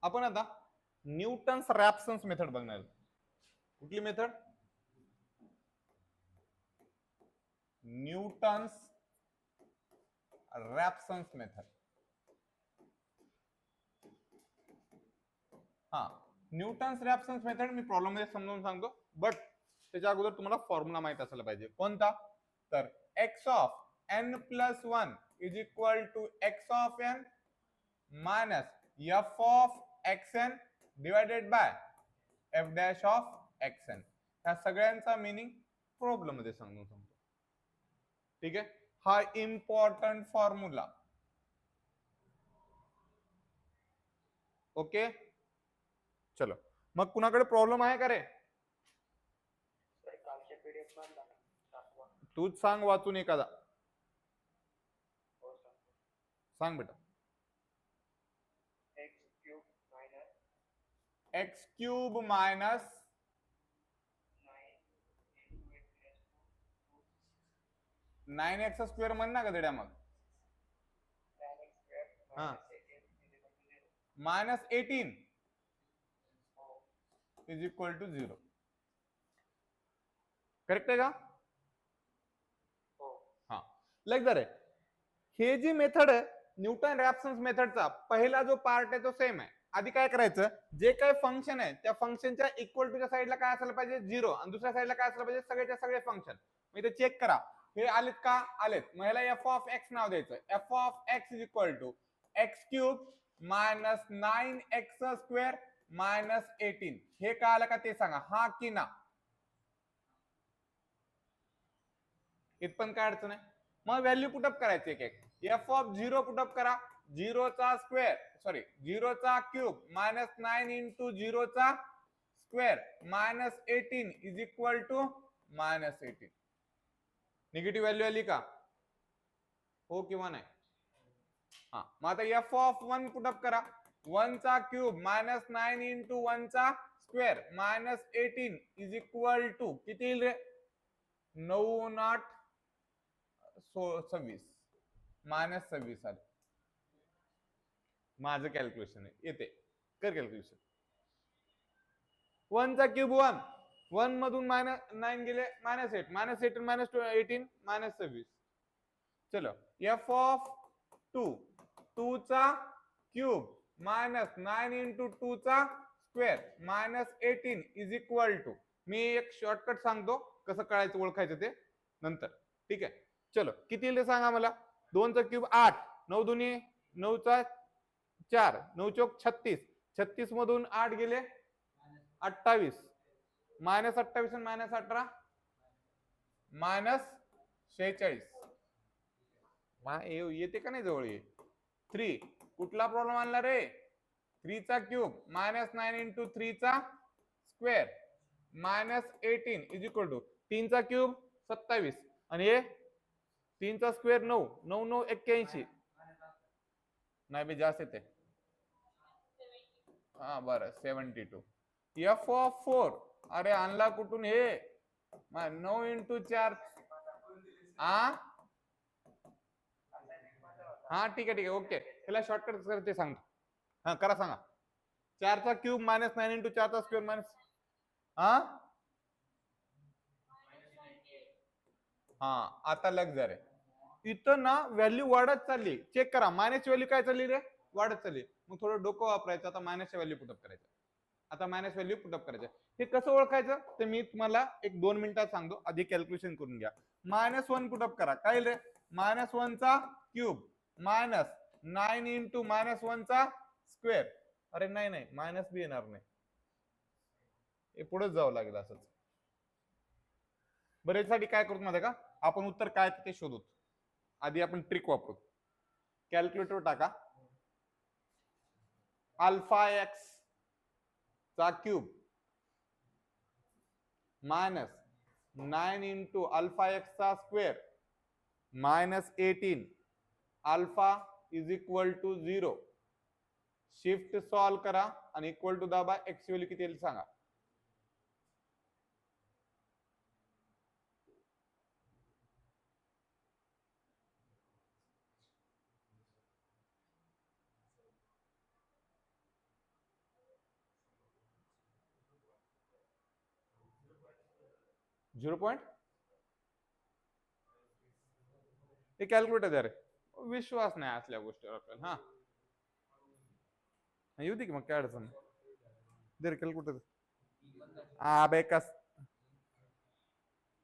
आपण आता Newton's Raphson's method बघणार आहोत. कुठली मेथड? Newton's Raphson's method. हा, न्यूटन्स रॅप्सन्स मेथड मी प्रॉब्लेम मध्ये समजावून सांगतो, बट त्याच्या अगोदर तुम्हाला फॉर्म्युला माहित असायला पाहिजे. कोणता? तर x of N plus one is equal to x of N minus F of x N divided by F dash of x n. ह्या सगळ्यांचा मिनिंग प्रॉब्लेम मध्ये समजून सांगतो. ठीक आहे, हा इम्पॉर्टंट फॉर्म्युला. ओके, चलो मग कुणाकडे प्रॉब्लेम आहे का रे? तूच सांग वाचून एखादा. सांग बेटा. X cube minus 9x square म्हण ना का देड्या मग. हा, minus 18 is equal to 0. Correct आहे का? हा, लाईक जर हे जी मेथड आहे न्यूटन रॅप्सन्स मेथडचा पहिला जो पार्ट आहे तो सेम आहे. आधी काय करायचं, जे काही फंक्शन आहे त्या फंक्शनच्या इक्वल टूच्या साईडला काय असायला पाहिजे? 0, आणि दुसऱ्या साईडला काय असायला पाहिजे? सगळेच्या सगळे फंक्शन. मग इथे चेक करा, हे आलेत का? आलेत. मग ह्याला एफ ऑफ एक्स नाव द्यायचं. F of x is equal to x cube minus 9x square minus 18. हे काय आलं का ते सांगा, हा की ना? इथपण काय अडचण आहे? मग व्हॅल्यू पुटअप करायची एक एक. एफ ऑफ 0 पुटअप करा, 0चा स्क्वेअर, सॉरी 0चा क्यूब मायनस 9 इंटू 0चा square minus 18 is equal to minus 18. Negative value आली का? हो किंवा नाही? हा, मग आता एफ ऑफ 1 पुटअप करा, 1चा क्यूब मायनस 9 इंटू 1चा square minus 18 is equal to किती येईल रे? 9 8 26 मायनस 26 आले. माझं कॅल्क्युलेशन आहे, येते, कर कॅल्क्युलेशन. 1चा क्यूब 1, 1 मधून मायनस 9 गेले मायनस 8, मायनस 18 मायनस 18 मायनस 26. चलो, एफ ऑफ 2, 2चा क्यूब मायनस 9 इंटू 2चा square minus 18 is equal to, मी एक शॉर्टकट सांगतो कसं कळायचं ओळखायचं ते नंतर. ठीक आहे, चलो किती येईल सांगा मला. 2चा क्यूब 8, 9 दुनी 9चा 4, 9 चौक 36, 36 मधून 8 गेले 28, मायनस 28 मायनस 18 मायनस 46. येते का नाही जवळ? 3, कुठला प्रॉब्लेम आणला रे? 3चा क्यूब मायनस 9 इंटू 3चा square minus 18 is equal to 3चा क्यूब 27, आणि हे 3चा स्क्वेअर 9, 9 9 81. नाही बे, जास्त येते. हा बरं, 72. एफ ऑफ 4, अरे आणला कुठून हे? 9 इंटू 4. हा ठीक आहे ओके, त्याला शॉर्टकट करते सांगतो. हा करा, सांगा. 4चा क्यूब मायनस 9 इंटू 4चा स्क्वेअर मायनस, हा आता लग जा रे. इथं ना व्हॅल्यू वाढत चालली, चेक करा. मायनस व्हॅल्यू काय चालली रे? वाढत चालली. मग थोडं डोकं वापरायचं, आता मायनस व्हॅल्यू पुटअप करायचं. आता मायनस व्हॅल्यू पुटअप करायचं. हे कसं ओळखायचं ते मी तुम्हाला एक 2 मिनिटात सांगतो, आधी कॅल्क्युलेशन करून घ्या. -1 पुटअप करा, काय रे? -1चा क्यूब मायनस 9 इंटू -1चा स्क्वेअर. अरे नाही नाही, मायनस बी येणार नाही, हे पुढेच जावं लागेल असंच. बरं, यासाठी काय करू माहिती का, आपण उत्तर काय ते शोधू. आधी आपण ट्रिक वापरू. कॅल्क्युलेटर टाका, अल्फा एक्स चा cube minus 9 into alpha X चा square minus 18 alpha is equal to 0. Shift solve करा आणि इक्वल टू दाबा. एक्स व्हॅल्यू किती येईल सांगा. 0. हे कॅल्क्युलेटर द्या रे, विश्वास नाही असल्या गोष्टीवर आपल्याला. हा येऊ दे की मग, काय अडचण दे रे कॅल्क्युलेटर. हा बेकास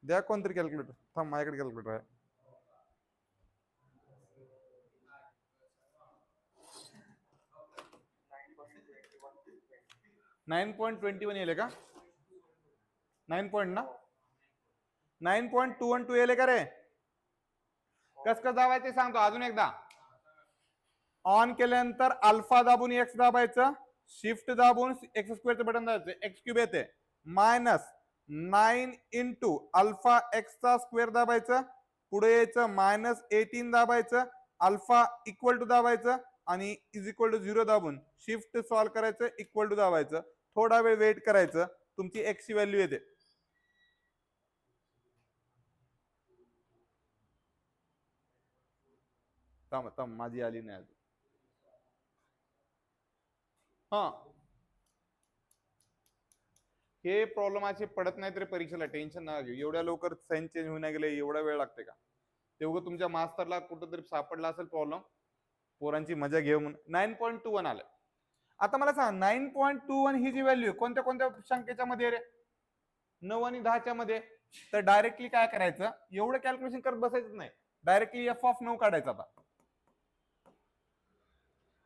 द्या कोणतरी कॅल्क्युलेटर. थांब माझ्याकडे कॅल्क्युलेटर आहे. $9.21 येले का? 9 ना, 9.212 येले का रे? कस कसं दाबायचं सांगतो अजून एकदा. ऑन केल्यानंतर अल्फा दाबून एक्स दाबायचं, शिफ्ट दाबून एक्स स्क्वेअरचं बटन दाबायचं, एक्स क्यूब येते. मायनस 9 इंटू अल्फा एक्सचा स्क्वेअर दाबायचं, पुढे यायचं -18 दाबायचं, अल्फा इक्वल टू दाबायचं आणि इज इक्वल टू 0 दाबून शिफ्ट सॉल्व करायचं, इक्वल टू दाबायचं. थोडा वेळ वेट करायचं, तुमची एक्स ची व्हॅल्यू येते. माझी आली नाही अजून. हा हे प्रॉब्लेम असे पडत नाही तरी परीक्षेला टेन्शन ना घेऊ. एवढ्या लवकर साइन चेंज होऊन गेले, एवढा वेळ लागते का? तेवढं तुमच्या मास्टरला कुठंतरी सापडला असेल प्रॉब्लेम, पोरांची मजा घेऊ म्हणून. 9.21 आलं. आता मला सांग 9.21 ही जी व्हॅल्यू कोणत्या कोणत्या संख्येच्या मध्ये रे? 9 आणि 10च्या मध्ये. तर डायरेक्टली काय करायचं, एवढं कॅल्क्युलेशन करत बसायचं नाही, डायरेक्टली f(9) काढायचा. आता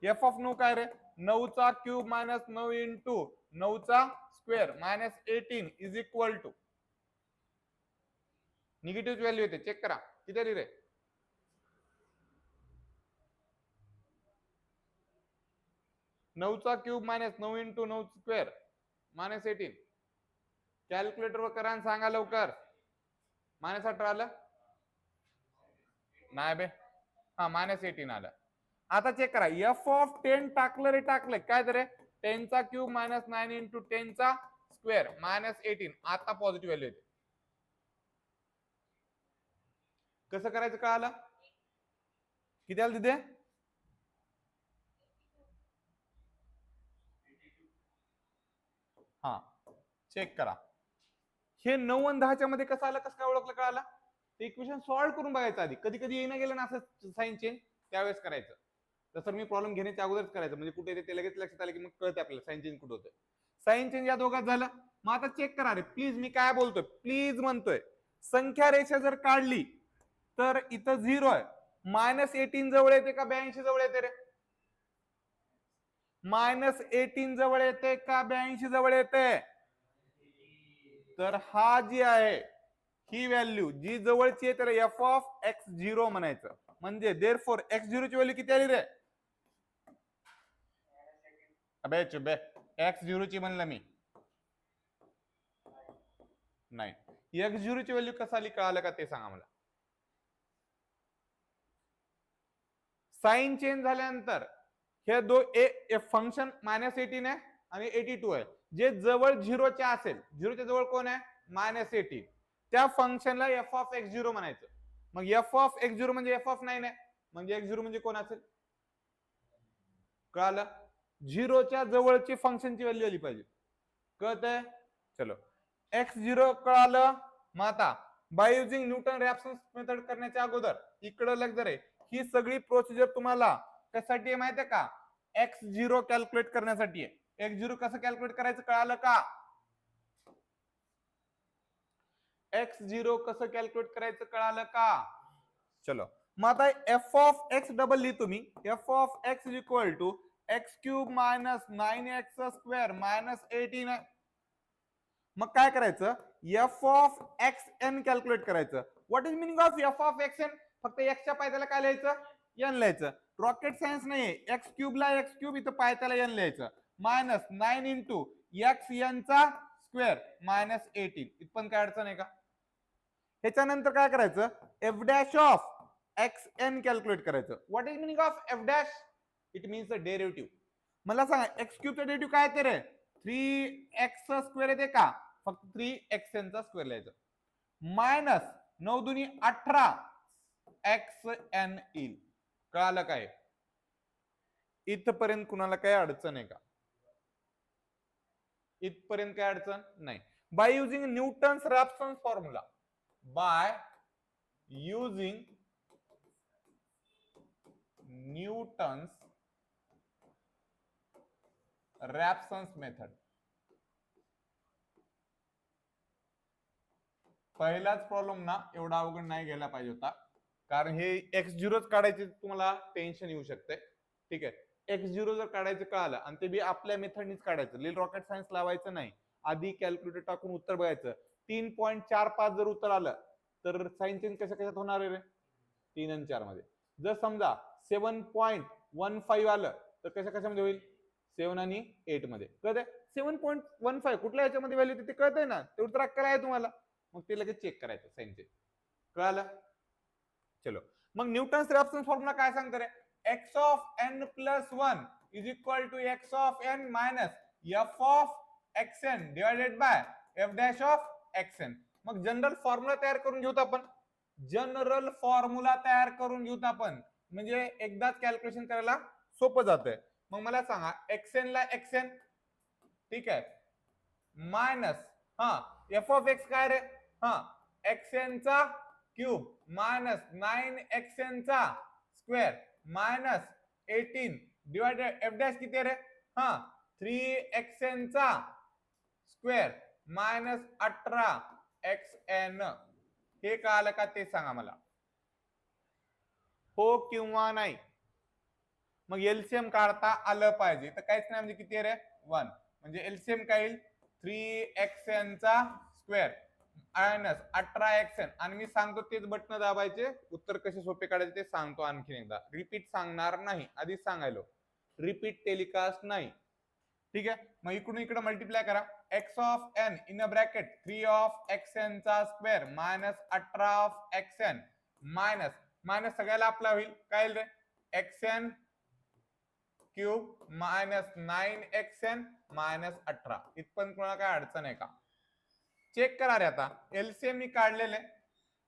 f(9) काय रे? 9चा क्यूब मायनस 9 इंटू 9चा square minus 18 is equal to, negative value येते, चेक करा किती आली रे? 9चा cube minus 9 into 9 square minus 18. Calculator वर करा आणि सांगा लवकर. -18 आलं नाही बे. हा -18 आलं. आता चेक करा, f(10) टाकलं रे, टाकलं काय तर 10चा क्यूब मायनस 9 इंटू 10चा स्क्वेअर मायनस 18. आता पॉझिटिव्ह व्हॅल्यू येते. कसं करायचं कळालं? किती आलं तिथे? हा चेक करा. हे 9 आणि 10च्या मध्ये कसं आलं, कसं काय ओळखलं कळालं? ते इक्वेशन सॉल्व्ह करून बघायचं आधी. कधी कधी येणं गेलं ना असं साइन चेंज, त्यावेळेस करायचं. तसं मी प्रॉब्लेम घेण्याच्या अगोदरच करायचं, म्हणजे कुठे येते ते लगेच लक्षात आलं की मग कळतं आपल्याला साइन चेंज कुठं होतं. साइन चेंज या दोघात झालं. मग आता चेक करा रे प्लीज, मी काय बोलतोय प्लीज म्हणतोय. संख्या रेषा जर काढली तर इथं 0 आहे. -18 जवळ येते का 82 जवळ येते रे? -18 जवळ येते का 82 जवळ येते? तर हा जी आहे ही व्हॅल्यू जी जवळची आहे तर f(x0) म्हणायचं. म्हणजे देअरफॉर x0 ची व्हॅल्यू किती आली रे? अबे चुबे, x0 ची म्हणलं मी नाही. x0 ची व्हॅल्यू कसं आली कळालं का ते सांगा मला. साइन चेंज झाल्यानंतर हे फंक्शन -18 आहे आणि 82 आहे. जे जवळ 0च्या असेल, 0च्या जवळ कोण आहे? -18. त्या फंक्शनला f(x0) म्हणायचं. मग f(x0) म्हणजे f(9) आहे, म्हणजे x0 म्हणजे कोण असेल कळालं? 0च्या जवळची फंक्शनची व्हॅल्यू आली पाहिजे. कळतंय? चलो x0 कळालं. मग आता बाय युजिंग न्यूटन रॅप्सन मेथड करण्याच्या अगोदर इकडं लक्ष रे, ही सगळी प्रोसिजर तुम्हाला कशासाठी आहे माहितीये का? x0 कॅल्क्युलेट करण्यासाठी आहे. x0 कसं कॅल्क्युलेट करायचं कळालं का? x0 कसं कॅल्क्युलेट करायचं कळालं का? चलो मग आता f(x) डबल लिहितो मी. f(x) is equal to x cube minus 9x² minus 18. मग काय करायचं? f(xn) कॅल्क्युलेट करायचं. What is meaning of f(xn)? फक्त x च्या पायथ्याला काय लिहायचं? n लिहायचं. रॉकेट सायन्स नाही. एक्स क्यूब ला एक्स क्यूब, इथं पायथ्याला n लिहायचं. मायनस 9 इंटू xn चा स्क्वेअर मायनस 18. इथपण काय अडचण आहे का? ह्याच्यानंतर काय करायचं? f dash of xn calculate करायचं. What is meaning of f dash? It means the derivative. मला सांगा एक्स क्यूबचा डेरिव्हेटिव्ह काय येते रे? 3x स्क्वेअर येते का? फक्त 3xn चा स्क्वेअर लिहायचं. मायनस 9 दुनी 18 xn येईल. कळालं काय? इथपर्यंत कुणाला काय अडचण आहे का? इथपर्यंत काय अडचण नाही. By using Newton's Raphson formula, by using Newton's Raphson's method. पहिलाच प्रॉब्लेम ना एवढा अवघड नाही घ्यायला पाहिजे होता, कारण हे x0 काढायचे तुम्हाला टेन्शन येऊ शकते. ठीक आहे, x0 जर काढायचं कळालं आणि ते बी आपल्या मेथडनीच काढायचं, लिल रॉकेट सायन्स लावायचं नाही, आधी कॅल्क्युलेटर टाकून उत्तर बघायचं. 3.45 जर उत्तर आलं तर साइन चेंज कशात होणार आहे रे? 3 आणि 4 मध्ये. जर समजा 7.15 आलं तर कशामध्ये होईल? 7 आणि 8 मध्ये. कळतंय? 7.15 कुठल्या याच्यामध्ये व्हॅल्यू ते कळतंय ना, तेवढं तर अक्कल आहे तुम्हाला. मग ते लगेच चेक करायचं साइन चेंज. कळालं? चलो, मग न्यूटन्स रॅप्सन फॉर्म्युला काय सांगतो रे? x of n plus 1 is equal to x of n minus f of xn divided by f dash of xn. मग जनरल फॉर्म्युला तयार करून घेऊत आपण. जनरल फॉर्म्युला तयार करून घेऊत आपण, म्हणजे एकदाच कॅल्क्युलेशन करायला सोपं जातंय. मग मला सांगा, xn ला xn, ठीक आहे, मायनस f ऑफ x काय रे? xn चा क्यूब मायनस 9xn चा square minus 18 divided f dash किती रे? 3xn चा स्क्वेअर मायनस 18xn. हे कळालं का ते सांगा मला, हो किंवा नाही? मग एलसीएम काढता आलं पाहिजे. तर काहीच नाही, म्हणजे किती रे? 1. म्हणजे एलसीएम काय येईल? 3xn चा स्क्वेअर मायनस 18xn. आणि मी सांगतो तेच बटन दाबायचे, उत्तर कसे सोपे काढायचे ते सांगतो आणखी एकदा. रिपीट सांगणार नाही, आधीच सांगायलो, रिपीट टेलिकास्ट नाही. ठीक आहे, मग इकडून इकडे मल्टिप्लाय करा. x of n in a bracket 3 of xn चा square minus 18 of xn minus minus सगळ्याला आपला होईल काय रे? xn cube minus 9xn minus 18. इथपर्यंत कोणाला काय अडचण आहे का? चेक करा रे. आता एलसीएम मी काढलेले,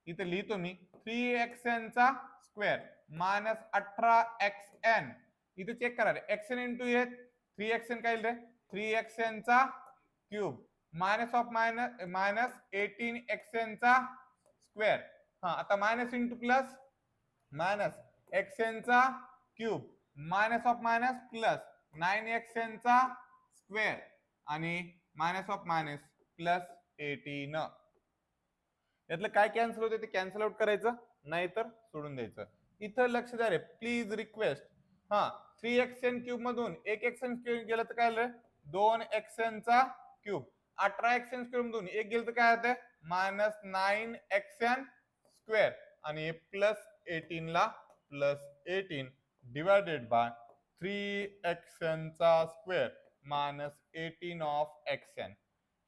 इथे लिहितो मी. 3xn चा स्क्वेअर मायनस 18xn. इथे चेक करा रे, xn इंटू हे 3xn काय रे? 3xn चा cube minus of minus 18xn चा स्क्वेअर. आता minus into plus minus xn चा cube minus of minus plus 9xn चा स्क्वेअर आणि मायनस ऑफ मायनस प्लस 18. यातलं काय कॅन्सल होते ते कॅन्सल आउट करायचं, नाही तर सोडून द्यायचं. इथं लक्ष द्या रे, प्लीज रिक्वेस्ट. 3xn क्यूब मधून 1xn क्यूब गेलं तर काय आलं? 2xn चा क्यूब. 18xn क्यूब मधून 1 गेलं तर काय होतं? मायनस 9xn स्क्वेअर आणि प्लस 18 ला प्लस 18 डिवायडेड बाय 3xn चा स्क्वेअर मायनस 18 ऑफ xn.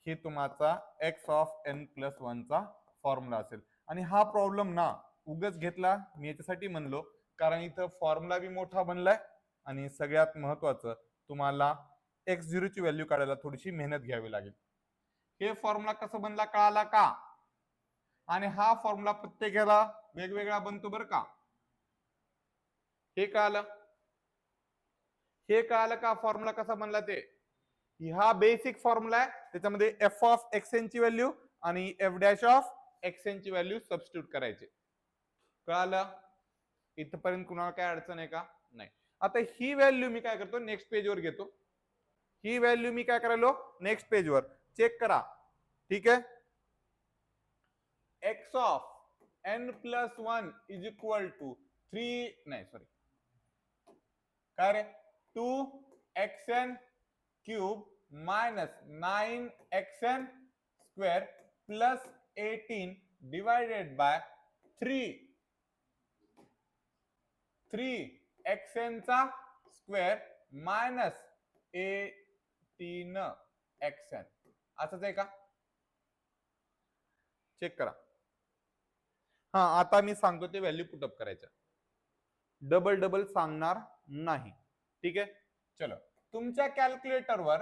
हे तुमचा x ऑफ n प्लस 1 चा फॉर्म्युला असेल. आणि हा प्रॉब्लेम ना उगच घेतला मी याच्यासाठी म्हणलो, कारण इथं फॉर्म्युला बी मोठा बनलाय आणि सगळ्यात महत्वाचं तुम्हाला x0 ची व्हॅल्यू काढायला थोडीशी मेहनत घ्यावी लागेल. हे फॉर्म्युला कसं बनला कळाला का? आणि हा फॉर्म्युला प्रत्येकाला वेगवेगळा बनतो बरं का? हे कळालं? हे कळालं का फॉर्म्युला कसा बनला ते? हा बेसिक फॉर्म्युला आहे, त्याच्यामध्ये एफ ऑफ एक्सएन ची व्हॅल्यू आणि एफ डॅश ऑफ एक्सएन ची व्हॅल्यू सबस्टिट्यूट करायचे. कळालं? इथपर्यंत कुणाला काय अडचण आहे का? नाही. आता ही व्हॅल्यू मी काय करतो, नेक्स्ट पेजवर घेतो. ही व्हॅल्यू मी काय करायलो, नेक्स्ट पेजवर चेक करा. ठीक आहे, x of n plus 1 is equal to 3 नाही सॉरी काय रे 2xn cube minus 9xn square plus 18 divided by 3xn चा स्क्वेअर मायनस 18xn. असंच आहे का? चेक करा. आता मी सांगतो ते व्हॅल्यू पुटअप करायचं, डबल डबल सांगणार नाही. ठीक आहे, चलो. तुमच्या कॅल्क्युलेटरवर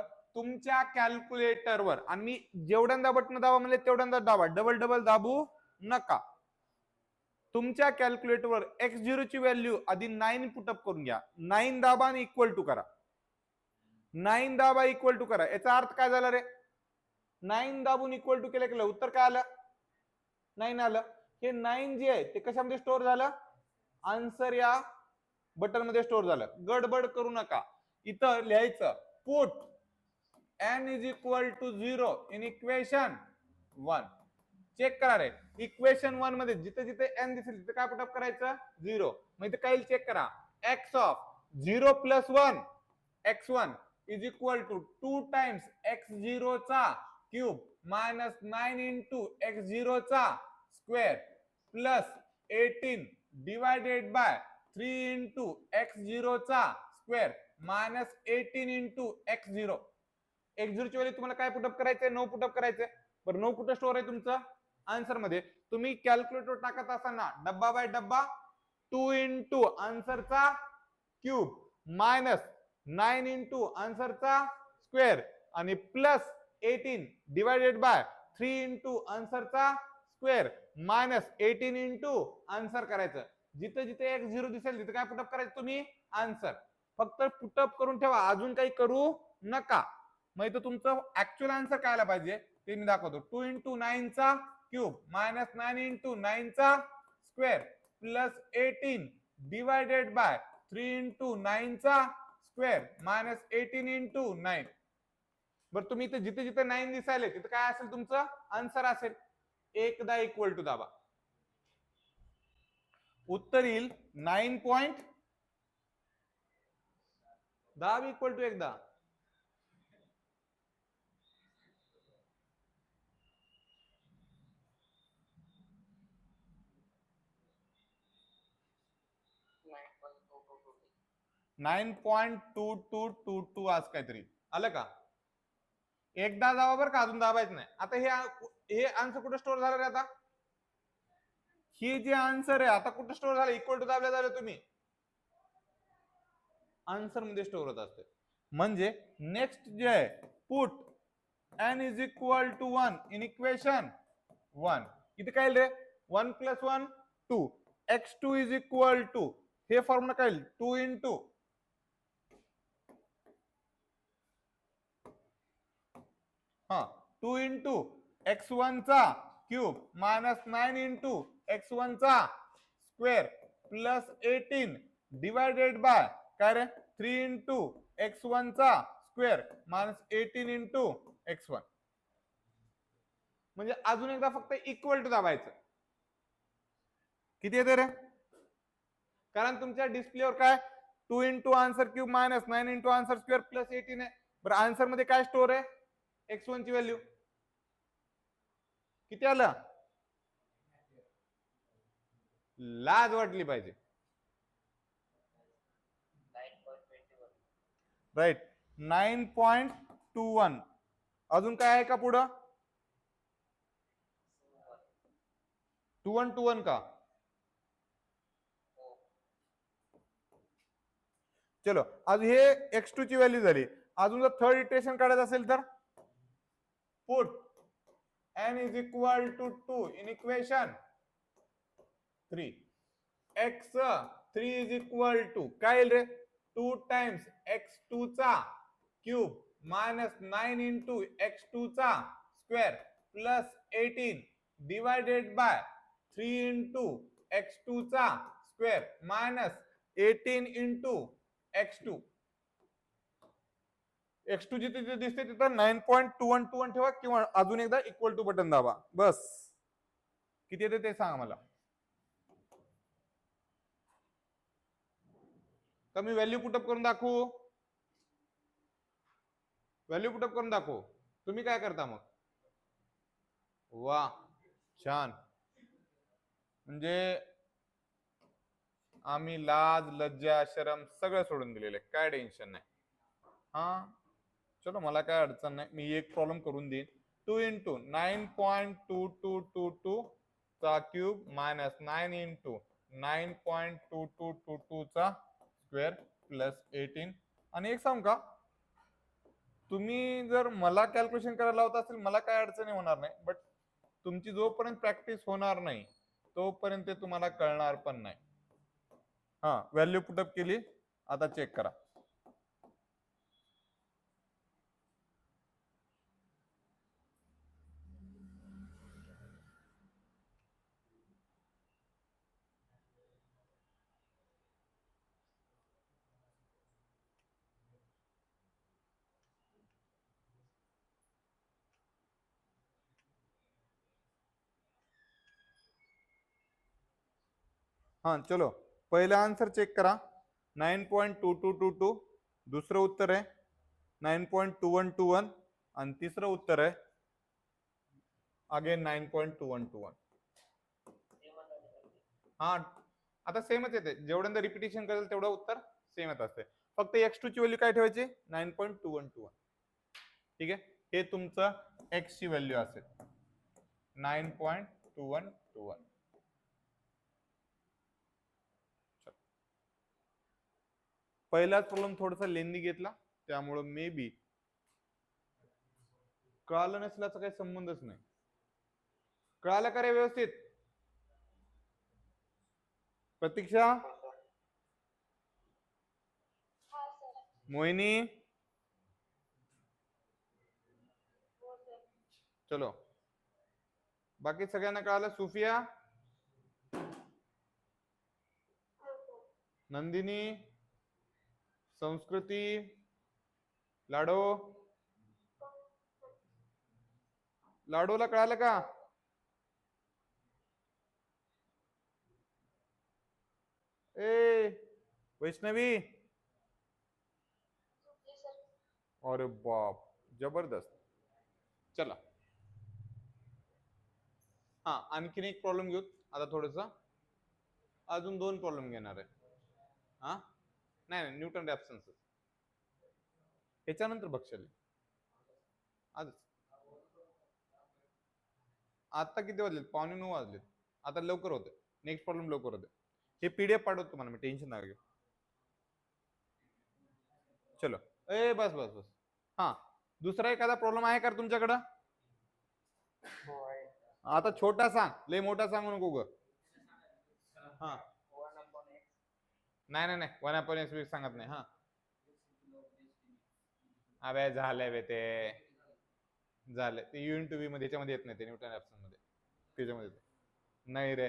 आणि मी जेवढ्यांदा बटन दाबा म्हणजे तेवढ्यांदा दाबा, डबल डबल दाबू नका. तुमच्या कॅल्क्युलेटरवर x0 ची व्हॅल्यू आधी 9 पुटअप करून घ्या. 9 दाबा आणि इक्वल टू करा. 9 दाबा इक्वल टू करा. याचा अर्थ काय झाला रे? 9 दाबून इक्वल टू केलं उत्तर काय आलं 9 आलं. हे 9 जे आहे ते कशामध्ये स्टोअर झालं आन्सर या बटन मध्ये स्टोअर झालं. गडबड करू नका. इथं लिहायचं put n is equal to 0 in equation 1. Check करा रे इक्वेशन 1 मध्ये जिथे जिथे n दिसेल तिथे काय पुटअप करायचं 0. मग इथे काय चेक करा x of 0 plus 1 x1 is equal to 2 times x0 चा क्यूब मायनस 9 इंटू x0 चा square plus 18 divided by 3 into x0 चा square minus 18 into x0. x0 ची व्हॅल्यू तुम्हाला काय पुटअप करायचंय 9 पुटअप करायचंय. बरं 9 कुठं स्टोअर आहे तुमचं आन्सर मध्ये. तुम्ही कॅल्क्युलेटर टाकत असताना डब्बा बाय डब्बा 2 इंटू आन्सरचा क्यूब मायनस 9 इंटू आन्सरचा स्क्वेअर आणि प्लस 18 डिवायडेड बाय 3 इंटू आन्सरचा स्क्वेअर मायनस 18 इंटू आन्सर करायचं. जिथे जिथे x0 दिसेल तिथे काय पुटअप करायचं तुम्ही आन्सर. फक्त पुटअप करून ठेवा अजून काही करू नका. मग इथं तुमचं ऍक्च्युअल आन्सर काय आला पाहिजे ते मी दाखवतो. 2 इंटू 9 चा क्यूब मायनस 9 इंटू 9 चा square plus 18 divided by 3 into 9 चा स्क्वेअर मायनस 18 इंटू 9. बरं तुम्ही इथे जिथे जिथे 9 दिसायले तिथे काय असेल तुमचं आन्सर असेल. एकदा इक्वल टू दाबा उत्तर येईल 9. दाब इक्वल टू एकदा 9.2222 आज काहीतरी आलं का. एकदा दाबा बरं का अजून दाबायचं नाही. आता हे आन्सर कुठे स्टोअर झालं रे आता हे जे आन्सर आहे आता कुठे स्टोअर झालं इक्वल टू दाबल्या झालं तुम्ही आन्सर मध्ये स्टोअर होत असते. म्हणजे नेक्स्ट जे आहे put n is equal to 1 in equation 1. इथे काय रे 1 plus 1 2 x2 is equal to हे फॉर्म्युला काय 2 इंटू हा 2 इंटू x1 चा क्यूब मायनस 9 इंटू x1 चा स्क्वेअर प्लस 18 डिवायडेड बाय काय रे 3 इंटू x1 चा स्क्वेअर मायनस 18 इंटू x1. म्हणजे अजून एकदा फक्त इक्वल टू दाबायचं. किती येते रे कारण तुमच्या डिस्प्लेवर काय 2 into answer cube minus 9 into answer square plus 18 आहे. बरं आन्सर मध्ये काय स्टोअर आहे x1 ची व्हॅल्यू किती आलं लाज वाटली पाहिजे. राईट 9.21. अजून काय आहे का पुढं 21 का चलो आज हे x2 ची व्हॅल्यू झाली. अजून जर थर्ड इटरेशन काढायचं असेल तर put n is equal to 2 in equation 3 x3 is equal to काय रे 2 टाइम्स x2 चा क्यूब मायनस 9 इंटू x2 चा square plus 18 divided by 3 into x2 चा square minus 18 into x2. x2 जिथे दिसते तिथं 9.21 ठेवा किंवा अजून एकदा इक्वल टू बटन दाबा बस. किती येते ते सांगा मला. कमी व्हॅल्यू पुटअप करून दाखवू तुम्ही काय करता मग वा छान. म्हणजे आम्ही लाज लज्जा शरम सगळं सोडून दिलेलं आहे काय टेन्शन नाही. हा चलो मला काय अडचण नाही मी एक प्रॉब्लेम करून देईन. 2 इंटू 9.2222 चा क्यूब मायनस 9 इंटू 9.2222 चा स्क्वेअर प्लस 18. आणि एक सांगू का तुम्ही जर मला कॅल्क्युलेशन करायला लावत असेल मला काय अडचणी होणार नाही. बट तुमची जोपर्यंत प्रॅक्टिस होणार नाही तोपर्यंत तुम्हाला कळणार पण नाही. हा व्हॅल्यू पुटअप केली आता चेक करा. हाँ चलो, पहिला आन्सर चेक करा, 9.2222, दुसरं उत्तर आहे 9.2121 आणि तिसरं उत्तर आहे अगेन 9.2121. हा आता सेमच येते, जेवढ्यांदा रिपिटेशन करेल तेवढं उत्तर सेमच असते, फक्त x2 ची व्हॅल्यू काय ठेवायची 9.2121. ठीक आहे, हे तुमचं x ची व्हॅल्यू असेल 9.2121. पहिलाच प्रॉब्लेम थोडासा लेंदी घेतला, त्यामुळे मे बी कळालं नसल्याचा काही संबंधच नाही. कळालं का रे व्यवस्थित? प्रतीक्षा, मोहिनी, चलो बाकी सगळ्यांना कळालं? सुफिया, नंदिनी, संस्कृती, लाडो, लाडोला कळालं का? ए वैष्णवी, अरे बाप, जबरदस्त. चला हा, आणखीन एक प्रॉब्लेम घेऊ आता, थोडस अजून 2 प्रॉब्लेम घेणार आहे. हा नाही नाही, न्यूटन रॅप्सन्स याच्यानंतर बघशाल. आज आता किती वाजलेत? 8:45 वाजलेत. आता लवकर होते, नेक्स्ट प्रॉब्लेम लवकर होते. हे पीडीएफ पाठवतो तुम्हाला मी, टेन्शन नका घेऊ. चलो ए बस बस बस. हा, दुसरा एखादा प्रॉब्लेम आहे का तुमच्याकडं? आता छोटा सांग, लय मोठा सांगू नको ग. हा नाही नाही नाही, 1/x सांगत नाही. हा अबे झालंय बे, ते झालंय ते यू इंटू व्ही मध्ये, त्याच्यामध्ये येत नाही ते, न्यूटन रॅप्सन मध्ये त्याच्यामध्ये नाही रे,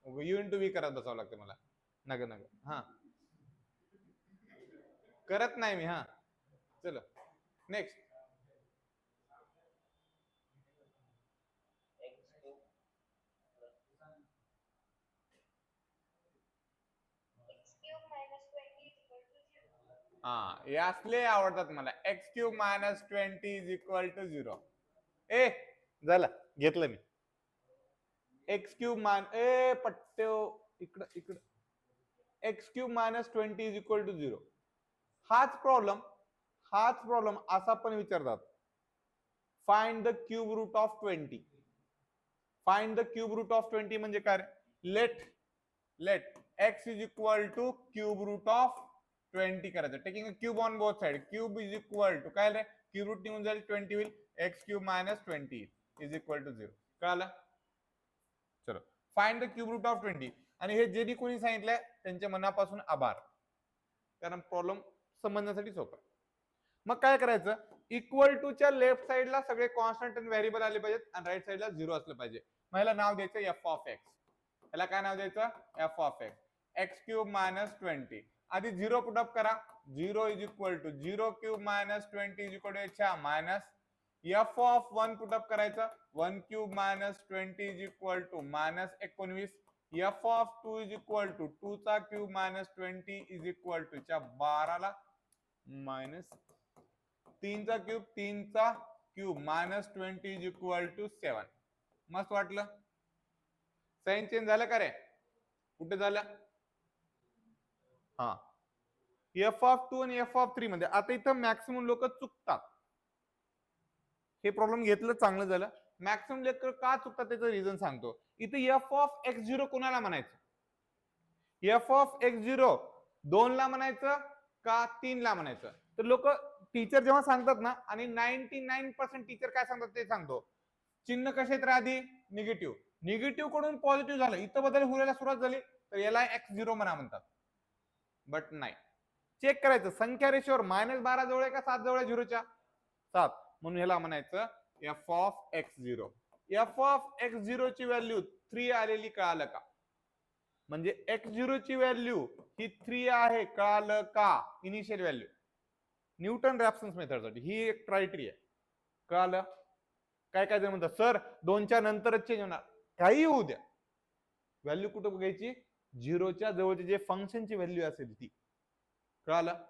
यू इंटू व्ही करत बसावं लागतं मला. नग नग हा, करत नाही मी. हा चलो नेक्स्ट. हा हे असले आवडतात मला, x³ - 20 = 0. ए झालं, घेतलं मी. x³ मान ए पट्ट्यो, इकडं इकडं, x³ - 20 = 0. हाच प्रॉब्लेम असा पण विचारतात, find the cube root of 20. Find the cube root of 20 म्हणजे काय? Let x = cube root of 20 करायचं, taking a cube on both side. Cube = काय रे, क्यूब रूट निघून जाईल 20 होईल, x³ - 20 = 0. कळालं? चलो find the cube root of 20. आणि हे जे कोणी सांगितलंय त्यांच्या मनापासून आभार, कारण प्रॉब्लेम समजण्यासाठी सोपं. मग काय करायचं, इक्वल टू च्या लेफ्ट साइडला सगळे कॉन्स्टंट आणि व्हेरिएबल आले पाहिजेत, आणि राईट साइडला 0 असलं पाहिजे. मग याला नाव द्यायचं f ऑफ x. याला काय नाव द्यायचं? f of x. x³ - 20. आधी 0 पुटअप करा. 0 = 0³ - 20 = मायनस f ऑफ 1 पुटअप करायचं. 1³ - 20 = -19. f ऑफ 2 = 2 चा क्यूब - 20 = 12 मायनस 3 चा क्यूब 3 चा क्यूब -20 = 7. मस्त वाटलं? साइन चेंज झालं का रे? कुठे झालं? हा, f ऑफ 2 आणि f ऑफ 3 मध्ये. आता इथं मॅक्सिमम लोक चुकतात. हे प्रॉब्लेम घेतलं, चांगलं झालं. मॅक्सिमम लोक का चुकतात त्याचं रिझन सांगतो. इथे f ऑफ x0 कोणाला म्हणायचं? f ऑफ x0 2 ला म्हणायचं का 3 ला म्हणायचं? तर लोक टीचर जेव्हा सांगतात ना, आणि 99% टीचर काय सांगतात ते सांगतो, चिन्ह कसे आहेत आधी? निगेटिव्ह. निगेटिव्ह कडून पॉझिटिव्ह झालं, इथं बदल व्हायला सुरुवात झाली, तर याला x0 म्हणतात. बट नाही, चेक करायचं संख्या रेषेवर -12 जवळ आहे का 7 जवळ आहे 0च्या? 7, म्हणून ह्याला म्हणायचं f of x0. f of x0 ची व्हॅल्यू 3 आलेली, कळालं का? म्हणजे x0 ची व्हॅल्यू ही 3 आहे, कळालं का? इनिशियल व्हॅल्यू न्यूटन रॅप्सन्स मेथडसाठी ही एक क्रायटेरिया. कळालं? काय काय जण म्हणतात सर 2च्या नंतरच चेंज होणार, काही होऊ द्या, व्हॅल्यू कुठं घ्यायची? झिरोच्या जवळची जे फंक्शनची व्हॅल्यू असेल ती. कळालं?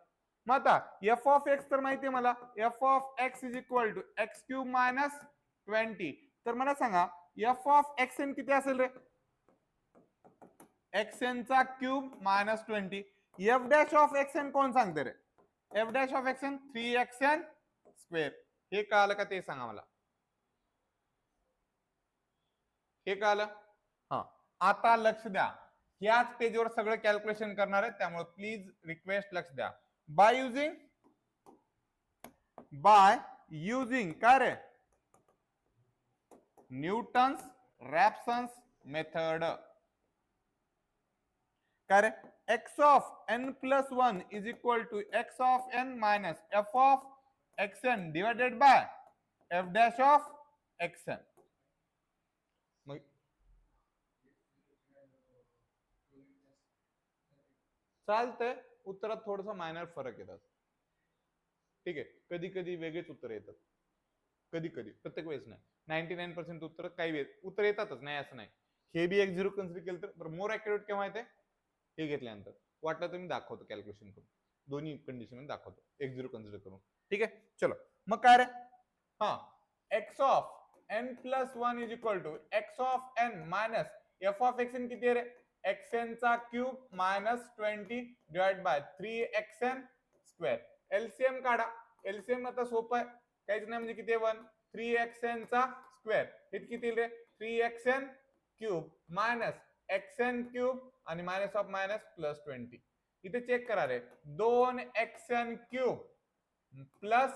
मग आता एफ ऑफ एक्स तर माहितीये मला, f of x is equal to x cube minus 20. तर मला सांगा एफ ऑफ एक्स एन किती असेल रे? एक्स एन चा cube minus 20. F dash of x N कोण सांगते रे? F dash of x N 3xn square. हे कळालं का ते सांगा मला. हे कळालं? हा. आता लक्ष द्या, याच पेजवर सगळं कॅल्क्युलेशन करणार आहे, त्यामुळे प्लीज रिक्वेस्ट लक्ष द्या. बाय युजिंग काय रे? Newton's Raphson's method. काय रे? X of N plus 1 is equal to x of N minus F of x N divided by F dash of x N. चालतंय, उत्तरात थोडस मायनर फरक येतात. ठीक आहे, कधी कधी वेगळेच उत्तर येतात, कधी कधी, प्रत्येक वेळेस नाही. 99% उत्तर काही वेळेस उत्तर येतातच, नाही असं नाही. हे बी x0 कन्सिडर केलं तर मोर ऍक्युरेट केव्हा येते? हे घेतल्यानंतर. वाटलं तर मी दाखवतो कॅल्क्युलेशन करून, दोन्ही कंडिशन मध्ये दाखवतो x0 कन्सिडर करून. ठीक आहे, चलो मग काय रे? हा, x of N plus 1 is equal to x of N minus F of x N किती आहे रे? एक्सएन चा cube minus 20 divide by 3xn square. LCM काढा. एलसीएम आता सोपं आहे, काहीच नाही, म्हणजे किती आहे? 1. 3xn चा स्क्वेअर हे किती रे? 3xn cube minus xn cube आणि मायनस ऑफ मायनस प्लस 20. इथे चेक करा रे, 2xn cube plus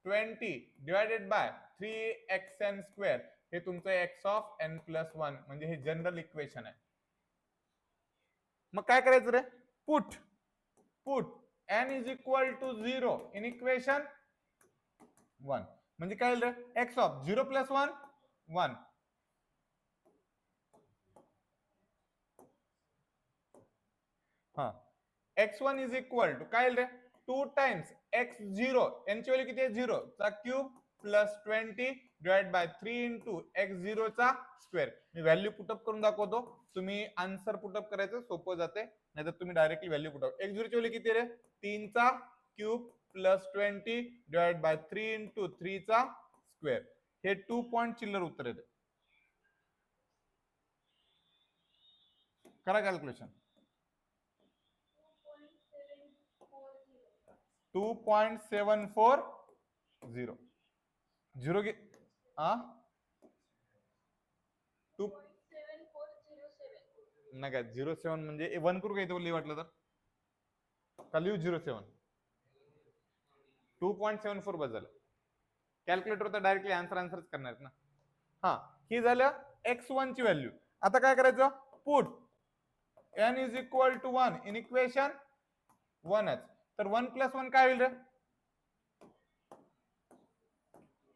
20 divided by 3xn square हे तुमचं एक्स ऑफ एन प्लस 1, म्हणजे हे जनरल इक्वेशन आहे. मग काय करायचं रे? Put n is equal to 0 in equation 1. म्हणजे काय रे? X of 0 plus 1 1. हा, x1 इज इक्वल टू काय रे? 2 टाइम्स x0, यांची व्हॅल्यू किती आहे? 0 चा cube plus 20 divide by 3 into x0 चा स्क्वेअर. मी व्हॅल्यू पुटअप करून दाखवतो, तुम्ही आन्सर पुटअप करायचं सोपं जाते, नाहीतर तुम्ही डायरेक्टली व्हॅल्यू पुटअप. x0 ची व्हॅल्यू किती रे? 3 चा cube plus 20 divide by 3 into 3 चा स्क्वेअर. हे 2 पॉइंट चिल्लर उत्तर येते. करा कॅल्क्युलेशन. 2.740 झिरो घे. हा, 2 नका 07 म्हणजे 1 करू काय ते वाटलं तर का लिहू 07. 2.74 बस झालं. कॅल्क्युलेटर तर डायरेक्टली आन्सरच करणार ना. हा, ही झालं x1 ची व्हॅल्यू. आता काय करायचं? Put n is equal to 1 in equation 1च. तर 1 प्लस 1 काय होईल रे?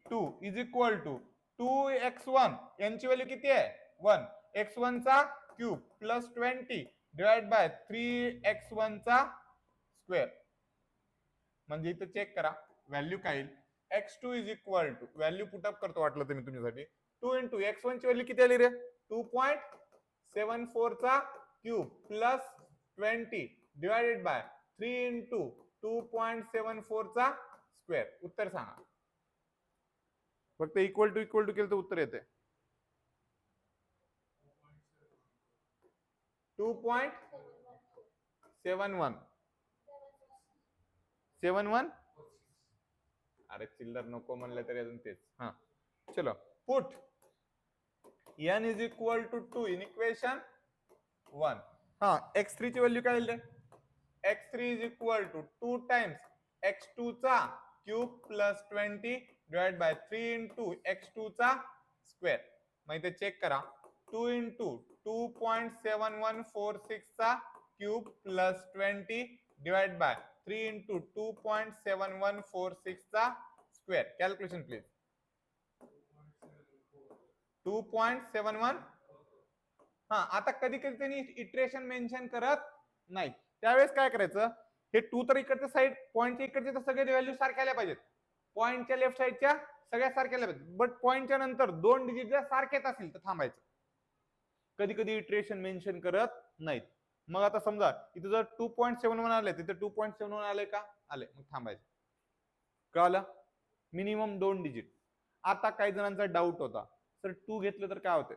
2 इज इक्वल टू 2x1, यांची व्हॅल्यू किती आहे? 1. x1 चा cube plus 20 divide bye 3x1 चा स्क्वेअर. म्हणजे इथं चेक करा व्हॅल्यू काय येईल? x2 is equal to, value put up करतो वाटलं तर मी तुमच्यासाठी, 2 इंटू x1 ची व्हॅल्यू किती आली रे? 2.74 चा cube plus 20 divided by 3 into 2.74 चा स्क्वेअर. उत्तर सांगा. फक्त इक्वल टू केलं तर उत्तर येते. 2.71 71. अरे चिल्लर नको म्हणलं तरी अजून तेच. हा, चलो put n is equal to 2 in equation 1. हा, x3 ची व्हॅल्यू काय येईल रे? x3 is equal to 2 times x2 चा cube plus 20 divide by 3 into x2 चा स्क्वेअर. मग इथे चेक करा, 2 इंटू 2.7146 चा cube plus 20 divide by 3 into 2.7146 चा स्क्वेअर. Calculation please. 2.71. हा, आता कधी कधी त्यांनी इटरेशन मेन्शन करत नाही, त्यावेळेस काय करायचं? हे 2 तर इकडच्या साईड, पॉईंटच्या इकडचे तर सगळे व्हॅल्यू सारख्या आल्या पाहिजेत, पॉईंटच्या लेफ्ट साईडच्या सगळ्या सारख्या आल्या पाहिजेत. बट पॉईंटच्या नंतर 2 डिजिट जर सारखेच असतील तर थांबायचं. कधी कधी इटरेशन मेन्शन करत नाहीत, मग आता समजा इथे जर 2.71 आले तिथे 2.71 आले का, आले, मग थांबायचं. कळलं? Minimum 2 digit. आता काही जणांचा डाऊट होता, सर 2 घेतलं तर काय होते?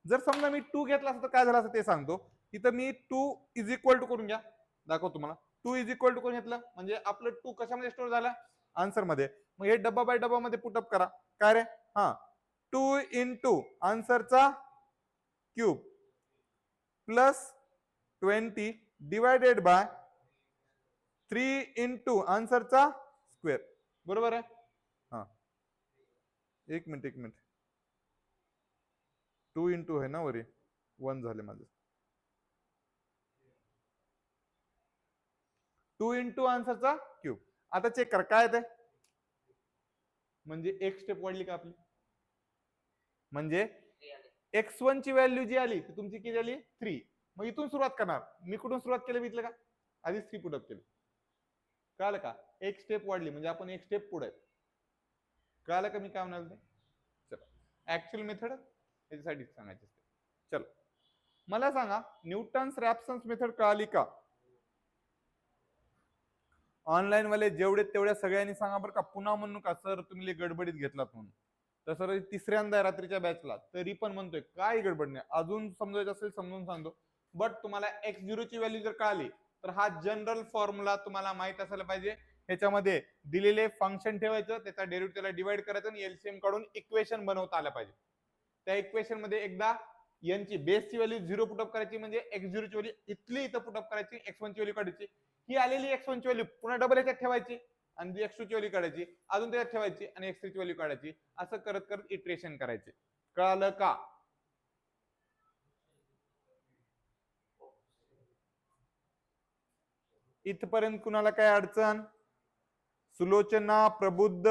जर समजा मी 2 घेतला असं तर काय झालं असं ते सांगतो. तिथं मी 2 इज इक्वल टू करून घ्या, दाखवतो तुम्हाला. 2 इज इक्वल टू करून घेतलं म्हणजे आपलं 2 कशामध्ये स्टोअर झाला? आन्सर मध्ये. मग हे डब्बा बाय डब्बा मध्ये पुटअप करा. काय रे? हा, 2 इंटू आन्सरचा cube plus 20 divided by 3 into आन्सरचा स्क्वेअर. बरोबर आहे? हा, एक मिनिट 2 इंटू आहे ना वरी, 1 झाले माझे. 2 इंटू आन्सरचा क्यूब. आता चेक कर काय येते, म्हणजे एक स्टेप वाढली का आपली? म्हणजे x1 ची व्हॅल्यू जी आली ती तुमची किती आली? 3. मग इथून सुरुवात करणार. मी कुठून सुरुवात केली बघितलं का? आधी 3 पुटअप केली. कळालं का? एक स्टेप वाढली म्हणजे आपण एक स्टेप पुढे. कळालं का मी काय म्हणाल ते? चला, ऍक्च्युअल मेथड याच्यासाठी सांगायची. चलो, मला सांगा न्यूटन्स रॅप्सन्स मेथड कळाली का? ऑनलाईन वाले जेवढे तेवढ्या सगळ्यांनी सांगा बरं का. पुन्हा म्हणू का सर तुम्ही गडबडीत घेतलात म्हणून. तसं तिसऱ्यांदा रात्रीच्या बॅचला तरी पण म्हणतोय काय गडबड नाही, अजून समजायचं असेल समजून सांगतो. बट तुम्हाला x0 ची व्हॅल्यू जर कळाली तर हा जनरल फॉर्म्युला तुम्हाला माहित असायला पाहिजे. ह्याच्यामध्ये दिलेले फंक्शन ठेवायचं, त्याचा डेरिव्हेटिव्ह त्याला डिवाइड करायचं आणि एलसीएम काढून इक्वेशन बनवता आलं पाहिजे. त्या इक्वेशन मध्ये एकदा यांची बेसची व्हॅल्यू 0 पुटअप करायची, म्हणजे x0 ची व्हॅल्यू इथली इथं पुटअप करायची, x1 ची व्हॅल्यू काढायची. ही आलेली x1 ची व्हॅल्यू पुन्हा डबल याच्यात ठेवायची आणि x2 ची व्हॅल्यू काढायची, अजून त्याच्यात ठेवायची आणि x3 ची व्हॅल्यू काढायची. असं करत करत इटरेशन करायचे. कळालं का? इथपर्यंत कुणाला काय अडचण? सुलोचना, प्रबुद्ध,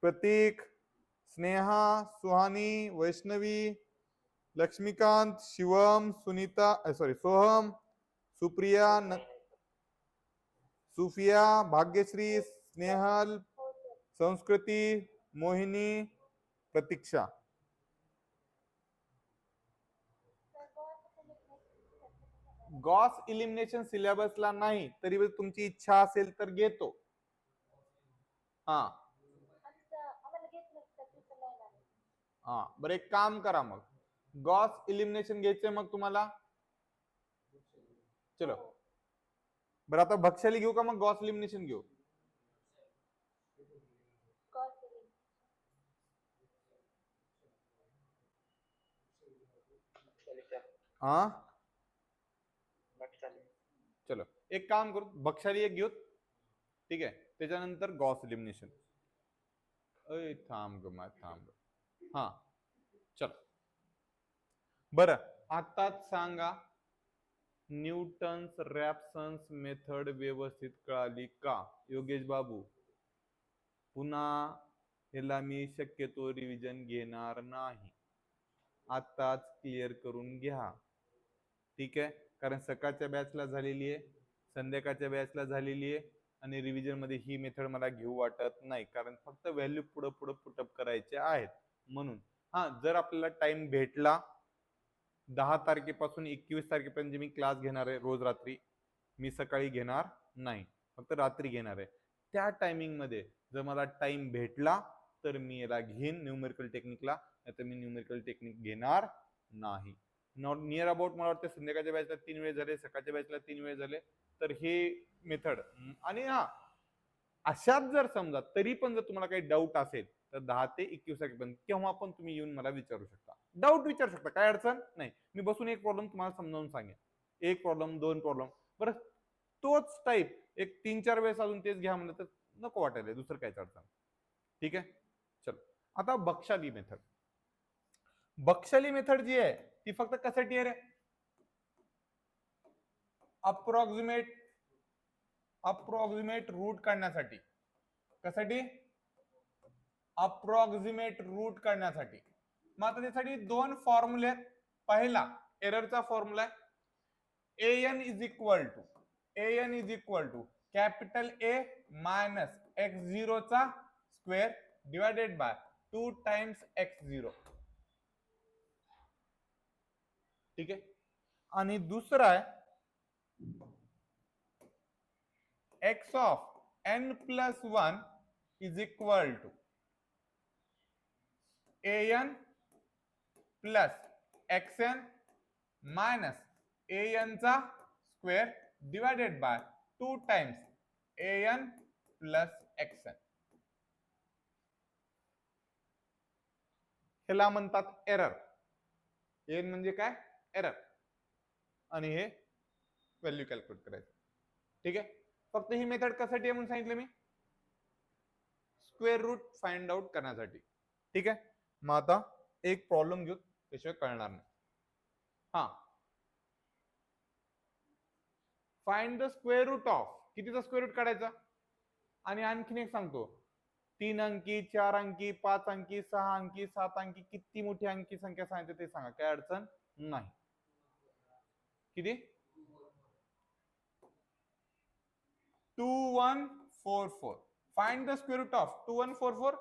प्रतीक, स्नेहा, सुहानी, वैष्णवी, लक्ष्मीकांत, शिवम, सुनीता, सॉरी सोहम, सुप्रिया, सुफिया, भाग्यश्री, स्नेहल, संस्कृती, मोहिनी, प्रतीक्षा. गॉस इलिमिनेशन सिलेबसला नाही, तरी तुमची इच्छा असेल तर घेतो. हा हा, बरं एक काम करा मग, गॉस इलिमिनेशन घ्यायचंय मग तुम्हाला. चलो, बरं आता भक्षाली घेऊ का मग गॉस इलिमिनेशन घेऊ? हा, चलो एक काम करू, भक्षाली एक घेऊ, ठीक आहे, त्याच्यानंतर गॉस इलिमिनेशन. थांब ग थांब. हा चल, बरं आताच सांगा न्यूटन्स रॅप्सन्स मेथड व्यवस्थित कळाली का? योगेश बाबू, पुन्हा ह्याला मी शक्यतो रिव्हिजन घेणार नाही, आताच क्लिअर करून घ्या, ठीक आहे? कारण सकाळच्या बॅचला झालेली आहे, संध्याकाळच्या बॅचला झालेली आहे, आणि रिव्हिजन मध्ये ही मेथड मला घेऊ वाटत नाही, कारण फक्त व्हॅल्यू पुढे पुढे पुटअप करायचे आहेत म्हणून. हा, जर आपल्याला टाइम भेटला 10 तारखेपासून 21 तारखेपर्यंत मी क्लास घेणार आहे रोज रात्री, मी सकाळी घेणार नाही, फक्त रात्री घेणार आहे. त्या टायमिंग मध्ये जर मला टाइम भेटला तर मी याला घेईन न्यूमेरिकल टेक्निकला, नाही तर मी न्यूमेरिकल टेक्निक घेणार नाही. नॉट नियर अबाउट मला वाटतं संध्याकाळच्या बॅचला 3 वेळ झाले, सकाळच्या बॅचला 3 वेळ झाले. तर हे मेथड, आणि हा अशात जर समजा तरी पण जर तुम्हाला काही डाऊट असेल तर 10 ते 21 तारखेपर्यंत केव्हा पण तुम्ही येऊन मला विचारू शकता, डाऊट विचारू शकता, काय अडचण नाही. मी बसून एक प्रॉब्लेम तुम्हाला समजावून सांगेन, एक प्रॉब्लेम, दोन प्रॉब्लेम. बरं तोच टाईप एक 3-4 वेळेस अजून तेच घ्या म्हणलं तर नको वाटायला, दुसरं कायच अडचण. ठीक आहे, चलो आता बक्षाली मेथड. बक्षाली मेथड जी आहे ती फक्त कशासाठी आहे रे? अप्रॉक्सिमेट रूट काढण्यासाठी. कशासाठी? अप्रॉक्सिमेट रूट काढण्यासाठी. मग आता त्यासाठी दोन फॉर्म्युले आहेत. पहिला एररचा फॉर्म्युला आहे an is equal to capital A minus x0 चा square divided by 2 times x0. ठीक आहे. आणि दुसरा आहे x of n+1 is equal to an plus xn minus an चा square divided by 2 times an plus xn. ह्याला म्हणतात error. N म्हणजे काय? एरर. आणि हे व्हॅल्यू कॅल्क्युलेट करायचं. ठीक आहे. फक्त ही मेथड कशासाठी आहे म्हणून सांगितलं मी? स्क्वेअर रूट फाइंड आउट करण्यासाठी. ठीक आहे. मग आता एक प्रॉब्लेम घेऊ, त्याशिवाय कळणार नाही. हा, find the square root of, कितीचा स्क्वेअर रूट काढायचा? आणि आणखीन एक सांगतो, 3 अंकी, 4 अंकी, 5 अंकी, 6 अंकी, 7 अंकी, किती मोठी अंकी संख्या सांगितली ते सांगा, काय अडचण नाही. किती? 2144. Find the square root of 2144.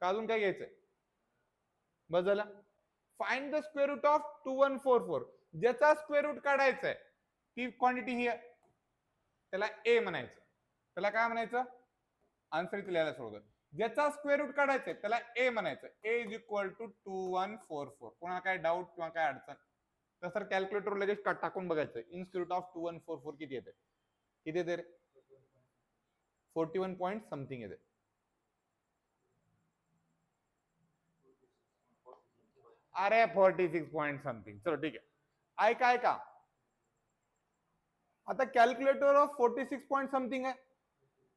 का अजून काय घ्यायचंय? बस झालं. Find the square root of 2144. ज्याचा स्क्वेअर रूट काढायचा आहे ती क्वांटिटी ही आहे, त्याला ए म्हणायचं. त्याला काय म्हणायचं? आन्सर इथे लिहायला सोडतो. ज्याचा स्क्वेअर रूट काढायचंय त्याला ए म्हणायचं. ए इज इक्वल टू 2144. कोणाला काय डाऊट किंवा काय अडचण तर कॅल्क्युलेटर लगेच टाकून बघायचं इन स्क्वेअर रूट ऑफ 2144 किती येते. किती येते रे? 41 पॉइंट समथिंग येते. अरे 46 पॉइंट समथिंग. चलो ठीक आहे. ऐका ऐका, आता कॅल्क्युलेटर ऑफ 46 पॉइंट समथिंग आहे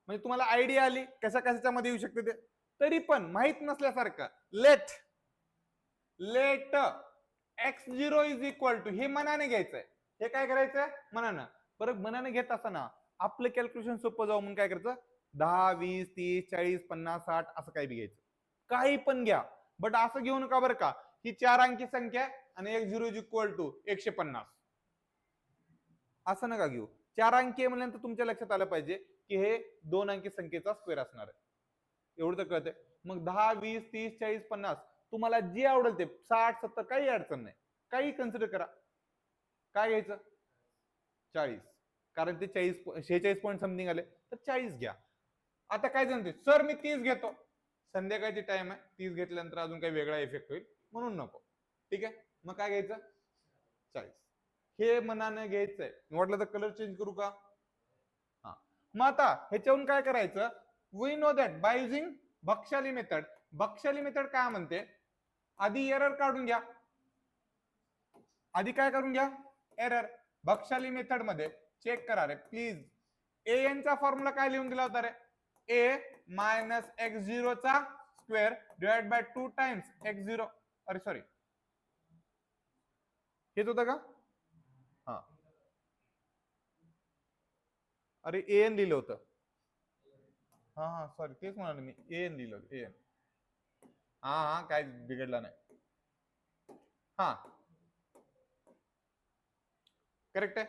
म्हणजे तुम्हाला आयडिया आली कशा कशाच्या मध्ये येऊ शकते ते. तरी पण माहित नसल्यासारखं let x0 is equal to, हे मनाने घ्यायचंय. हे काय करायचंय? मनानं. बरं, मनाने घेत असताना आपलं कॅल्क्युलेशन सोपं जाऊ म्हणून काय करायचं? 10, 20, 30, 40, 50, 60 असं काही बी घ्यायचं. काही पण घ्या, बट असं घेऊ नका बरं का ही 4 अंकी संख्या आणि x0 इज इक्वल टू 150. असं नका घेऊ. 4 अंकी म्हणल्यानंतर तुमच्या लक्षात आलं पाहिजे की हे 2 अंकी संख्येचा स्क्वेअर असणार आहे. एवढं तर कळतंय. मग 10, 20, 30, 40, 50 तुम्हाला जे आवडेल ते, 60, 70 काही अडचण नाही, काही कन्सिडर करा. काय घ्यायचं? 40, कारण ते 46 पॉईंट समथिंग आले तर 40 घ्या. आता काय जणते सर मी 30 घेतो, संध्याकाळची टाइम आहे, 30 घेतल्यानंतर अजून काही वेगळा इफेक्ट होईल म्हणून नको. ठीक आहे, मग काय घ्यायचं? 40. हे मनाने घ्यायचंय. वाटलं तर कलर चेंज करू का? हा, मग आता ह्याच्यावरून काय करायचं? We know that by using Bakhshali method. Bakhshali method काय म्हणते? आधी एरर काढून घ्या. आधी काय करून घ्या? एरर. बक्षाली मेथड मध्ये चेक करा रे प्लीज. an चा फॉर्म्युला काय लिहून दिला होता रे? a मायनस x0 चा square divide by 2 times x0. अरे सॉरी, हेच होतं का? हा, अरे an लिहिलं होतं. हा हा सॉरी, तेच म्हणाले मी, an लिहिलं होतं. an. हा हा, काय बिघडलं नाही. हा, करेक्ट आहे.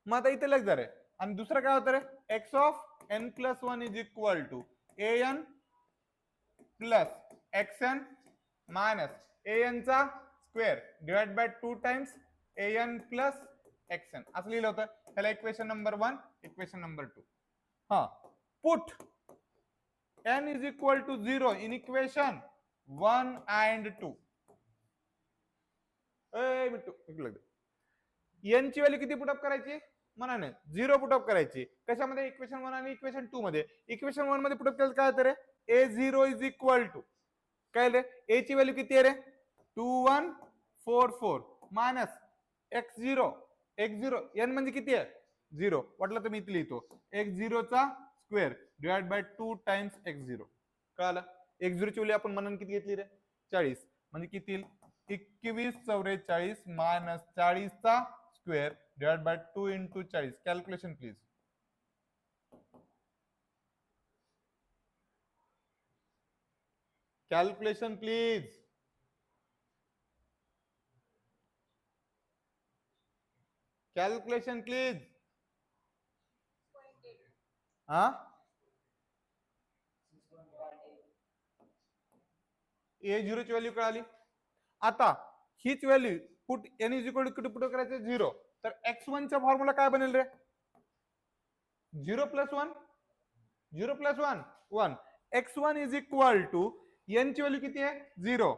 मग आता इथे लग रे. आणि दुसरं काय होतं रे? X of n+1 is equal to an plus xn minus an चा square divide by 2 times an plus xn असं लिहिलं होतं. त्याला इक्वेशन नंबर 1, इक्वेशन नंबर 2. हा, put n is equal to 0 in equation 1 and 2. n ची value किती put up करायची? मनाने 0 पुटअप करायची. कशामध्ये? इक्वेशन 1 आणि इक्वेशन 2 मध्ये. इक्वेशन 1 मध्ये पुटअप केलं काय होतं रे? a0 इज इक्वल टू काय रे? a ची व्हॅल्यू किती आहे रे? 2144 मायनस x0. x0 n म्हणजे किती आहे? 0. वाटलं तर मी इथे लिहितो x0 चा square divide by 2 times x0. कळालं? x0 ची व्हॅल्यू आपण मनाने किती घेतली रे? 40. म्हणजे किती? 2144 मायनस 40 चा square divide by 2 into 40. Calculation please. Calculation please. Calculation please. हा, a0 ची व्हॅल्यू कळाली. आता हीच value put n is equal to किती पुट करायचं 0, तर x1 चा फॉर्म्युला काय बनेल रे 0 plus 1 0 plus 1 1 x1 is equal to n ची व्हॅल्यू किती आहे 0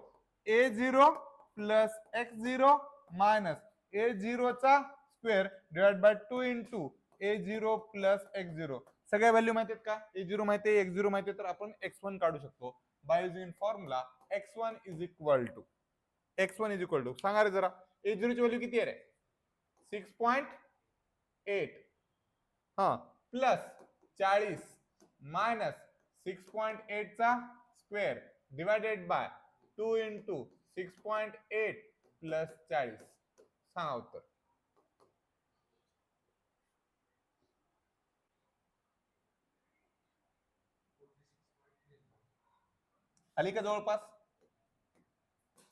a0 plus x0 minus a0 चा square divide by 2 into a0 plus x0 सगळ्या व्हॅल्यू माहिती आहेत का a0 माहिती आहे x0 माहिती आहे तर आपण x1 काढू शकतो by using formula x1 is equal to सांगा रे जरा a0 ची व्हॅल्यू किती आहे रे 6.8 हा प्लस 40 मायनस 6.8 चा square divided by 2 into 6.8 plus 40 सांगा उत्तर आली का जवळपास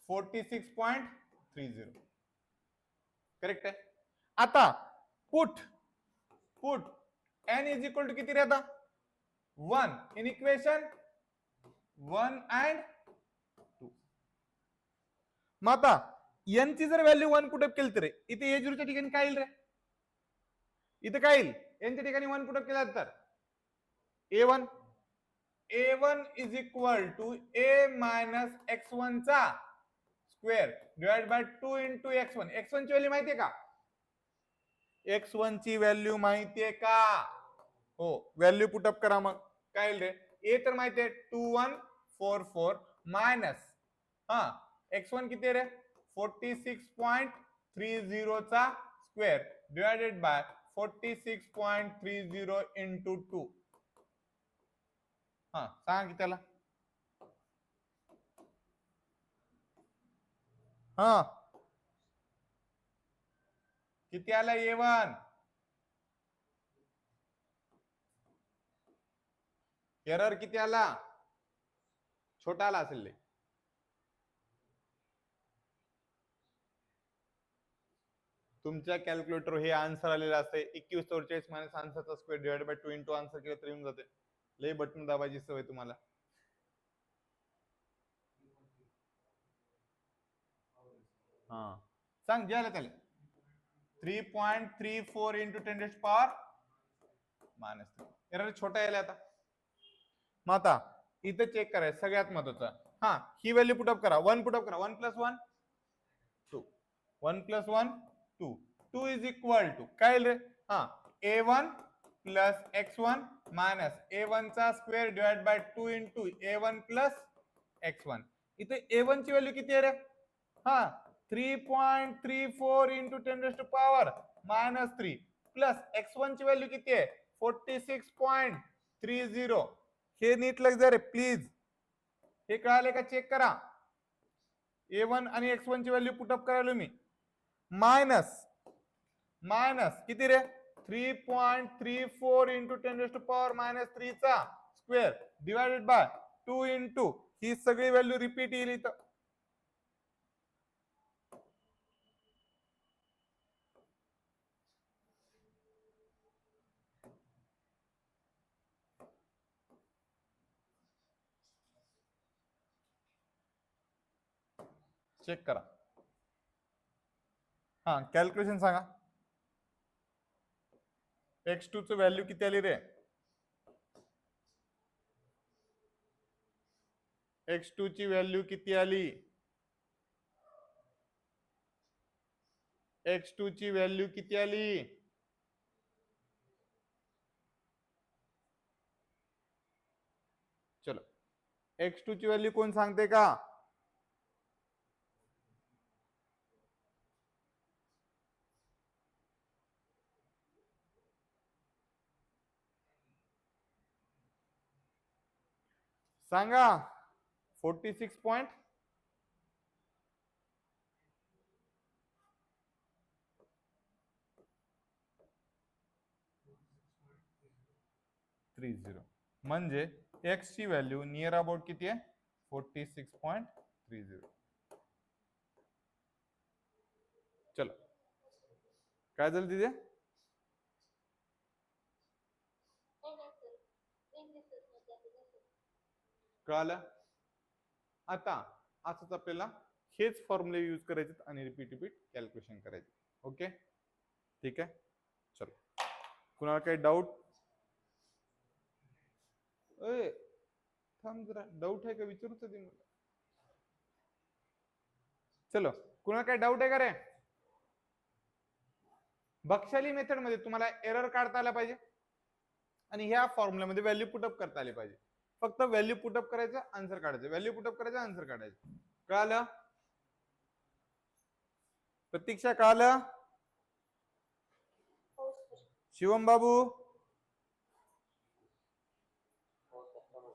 46.30 करेक्ट आहे आता put n is equal to किती रहता 1 इन इक्वेशन 1 and 2 मग आता n ची जर व्हॅल्यू 1 पुटअप केली तर इथे a0 च्या ठिकाणी काय येईल रे इथे काय येईल n च्या ठिकाणी 1 पुटअप केला तर a1 is equal to a minus x1 चा square divide by 2 into x1 ची व्हॅल्यू माहितीये का x1 ची व्हॅल्यू माहितीये का हो व्हॅल्यू पुटअप करा मग काय येईल रे a तर माहितीये 2144 मायनस हा x1 किती रे 46.30 चा स्क्वेअर डिवायडेड बाय 46.30 इंटू 2 हा सांगा की त्याला हा किती आला a1 एरर किती आला छोटा आला असेल तुमच्या कॅल्क्युलेटर हे आन्सर आलेलं असते 2144 मायनस आन्सरचा square divide by 2 into answer केलं तर येऊन जाते लय बटन दाबायची सवय तुम्हाला हा सांग जे आलं त्याला 3.34 into 10 rest power minus 3 error छोटा यायला आता मग आता इथे चेक करायचं सगळ्यात महत्वाचं हा ही व्हॅल्यू पुटअप करा 1 पुटअप करा 1 plus 1 2 1 plus 1 2 2 is equal to काय रे हा a1 plus x1 minus a1 चा square divide by 2 into a1 plus x1 इथे a1 ची व्हॅल्यू किती आहे रे हा 3.34 into 10 rest power minus 3 plus x1 ची व्हॅल्यू किती आहे 46.30 हे नीट लक्ष द्या रे प्लीज हे कळाले का चेक करा a1 आणि x1 ची व्हॅल्यू पुटअप करायलो मी मायनस किती रे 3.34 इंटू 10 रेस्ट पॉवर मायनस 3 चा स्क्वेअर डिवायडेड बाय 2 इंटू ही सगळी व्हॅल्यू रिपीट येईल इथं चेक करा हा कॅल्क्युलेशन सांगा x2 चं व्हॅल्यू किती आली रे x2 ची व्हॅल्यू किती आली x2 ची व्हॅल्यू किती आली चलो x2 ची व्हॅल्यू कोण सांगते का सांगा 46.30 म्हणजे x ची व्हॅल्यू नियर अबाउट किती आहे 46.30 चलो काय झालं तिथे कळालं आता असंच आपल्याला हेच फॉर्म्युले यूज करायचे आणि रिपीट कॅल्क्युलेशन करायचे. ओके, ठीक आहे. चलो, कुणाला काही डाऊट? थांब जरा, डाऊट आहे का विचारूच दे मला. चलो, कुणाला काही डाऊट आहे का रे? बक्षाली मेथड मध्ये तुम्हाला एरर काढता आला पाहिजे आणि ह्या फॉर्म्युल्यामध्ये व्हॅल्यू पुटअप करता आली पाहिजे. फक्त व्हॅल्यू पुटअप करायचं, आन्सर काढायचं, व्हॅल्यू पुटअप करायचं, आन्सर काढायचं. कळालं? प्रतीक्षा कळालं? शिवम बाबू,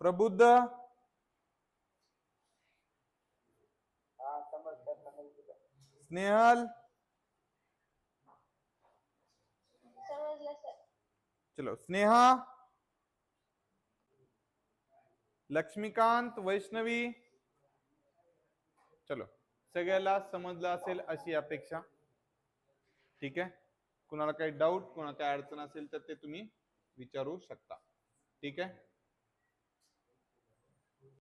प्रबुद्ध, स्नेहल, चलो स्नेहा, लक्ष्मीकांत, वैष्णवी, चलो सगळ्याला समजलं असेल अशी अपेक्षा. ठीक आहे, कुणाला काही डाऊट, कुणाला काही अडचण असेल तर ते तुम्ही विचारू शकता. ठीक आहे.